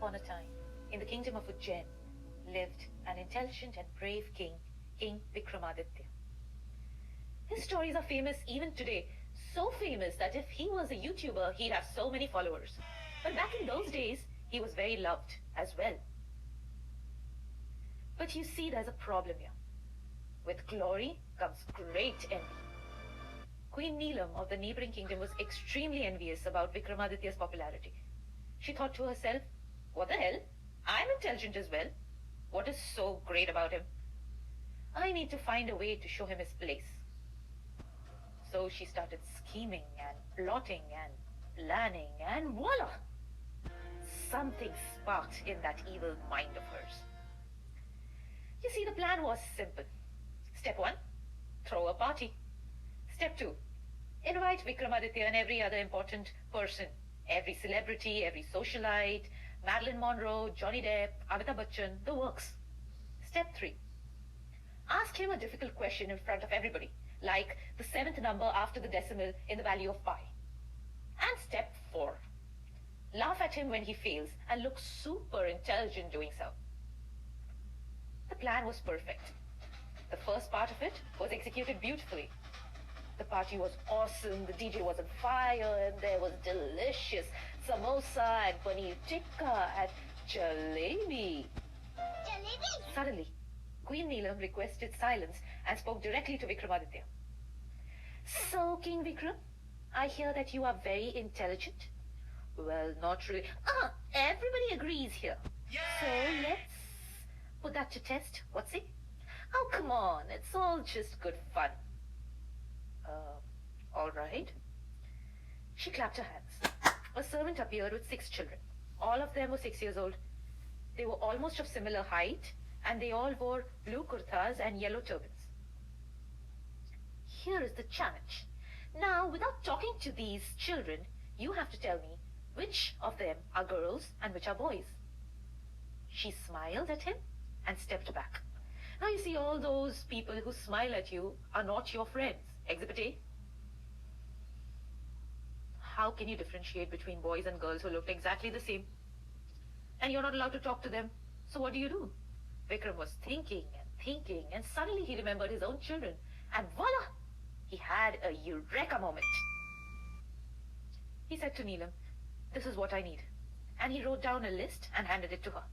upon a time, in the kingdom of Ujjain, lived an intelligent and brave king, King Vikramaditya. His stories are famous even today, so famous that if he was a YouTuber, he'd have so many followers. But back in those days, he was very loved as well. But you see, there's a problem here. With glory comes great envy. Queen Neelam of the neighboring kingdom was extremely envious about Vikramaditya's popularity. She thought to herself, what the hell? I'm intelligent as well. What is so great about him? I need to find a way to show him his place. So she started scheming and plotting and planning, and voila! Something sparked in that evil mind of hers. You see, the plan was simple. Step 1, throw a party. Step 2, invite Vikramaditya and every other important person, every celebrity, every socialite, Marilyn Monroe, Johnny Depp, Amitabh Bachchan, the works. Step 3, ask him a difficult question in front of everybody, like the 7th number after the decimal in the value of pi. And step 4, laugh at him when he fails and look super intelligent doing so. The plan was perfect. The first part of it was executed beautifully. The party was awesome, the DJ was on fire, and there was delicious samosa and paneer tikka and jalebi. Jalebi? Suddenly, Queen Neelam requested silence and spoke directly to Vikramaditya. So, King Vikram, I hear that you are very intelligent. Well, not really. Everybody agrees here. Yay! So let's put that to test. What's it? Oh, come on. It's all just good fun. All right. She clapped her hands. A servant appeared with 6 children. All of them were 6 years old. They were almost of similar height, and they all wore blue kurtas and yellow turbans. Here is the challenge. Now, without talking to these children, you have to tell me which of them are girls and which are boys. She smiled at him and stepped back. Now you see, all those people who smile at you are not your friends. Exhibit A. How can you differentiate between boys and girls who looked exactly the same? And you're not allowed to talk to them. So what do? Vikram was thinking, and suddenly he remembered his own children. And voila! He had a eureka moment. He said to Neelam, this is what I need. And he wrote down a list and handed it to her.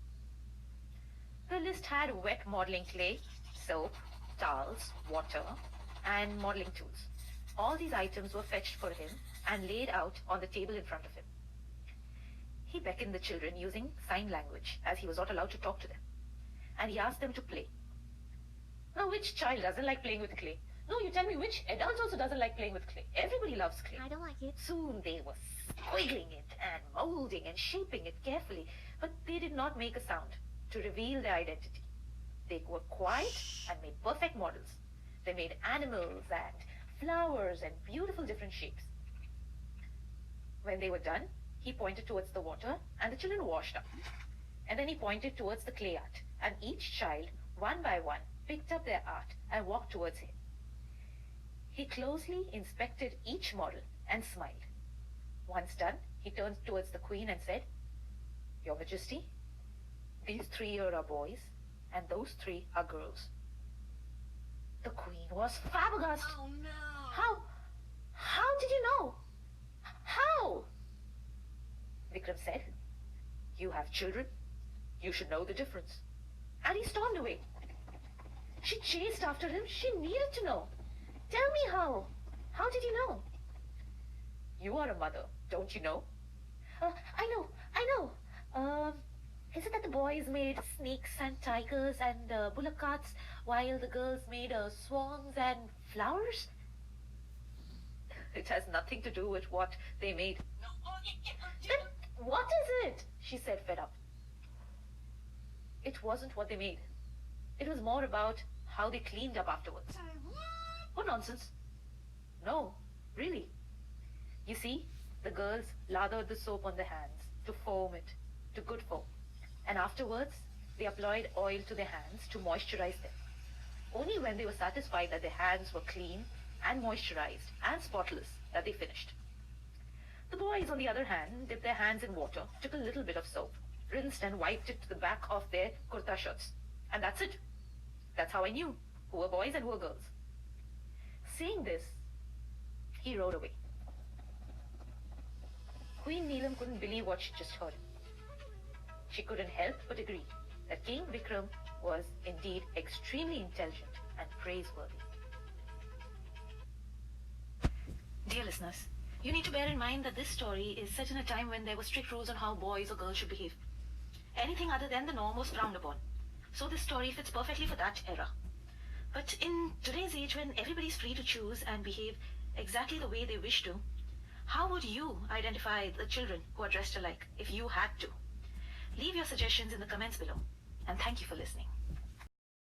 The list had wet modeling clay, soap, towels, water, and modeling tools. All these items were fetched for him and laid out on the table in front of him. He beckoned the children using sign language, as he was not allowed to talk to them. And he asked them to play. Now, which child doesn't like playing with clay? No, you tell me, which adult also doesn't like playing with clay? Everybody loves clay. I don't like it. Soon they were squiggling it and molding and shaping it carefully, but they did not make a sound to reveal their identity. They were quiet and made perfect models. They made animals and flowers and beautiful different shapes. When they were done, he pointed towards the water and the children washed up. And then he pointed towards the clay art, and each child, one by one, picked up their art and walked towards him. He closely inspected each model and smiled. Once done, he turned towards the queen and said, Your Majesty, these 3 here are boys, and those 3 are girls. The queen was flabbergasted. Oh no! How did you know? How? Vikram said, You have children. You should know the difference. And he stormed away. She chased after him. She needed to know. Tell me how. How did you know? You are a mother, don't you know? I know. Is it that the boys made snakes and tigers and bullock carts, while the girls made swans and flowers? It has nothing to do with what they made. No. Then what is it? She said, fed up. It wasn't what they made. It was more about how they cleaned up afterwards. What nonsense? No, really. You see, the girls lathered the soap on their hands to foam it to good foam. And afterwards, they applied oil to their hands to moisturize them. Only when they were satisfied that their hands were clean and moisturized and spotless that they finished. The boys, on the other hand, dipped their hands in water, took a little bit of soap, rinsed and wiped it to the back of their kurta shirts. And that's it. That's how I knew who were boys and who were girls. Seeing this, he rode away. Queen Neelam couldn't believe what she just heard. She couldn't help but agree that King Vikram was indeed extremely intelligent and praiseworthy. Dear listeners, you need to bear in mind that this story is set in a time when there were strict rules on how boys or girls should behave. Anything other than the norm was frowned upon. So this story fits perfectly for that era. But in today's age, when everybody's free to choose and behave exactly the way they wish to, how would you identify the children who are dressed alike if you had to? Leave your suggestions in the comments below. And thank you for listening.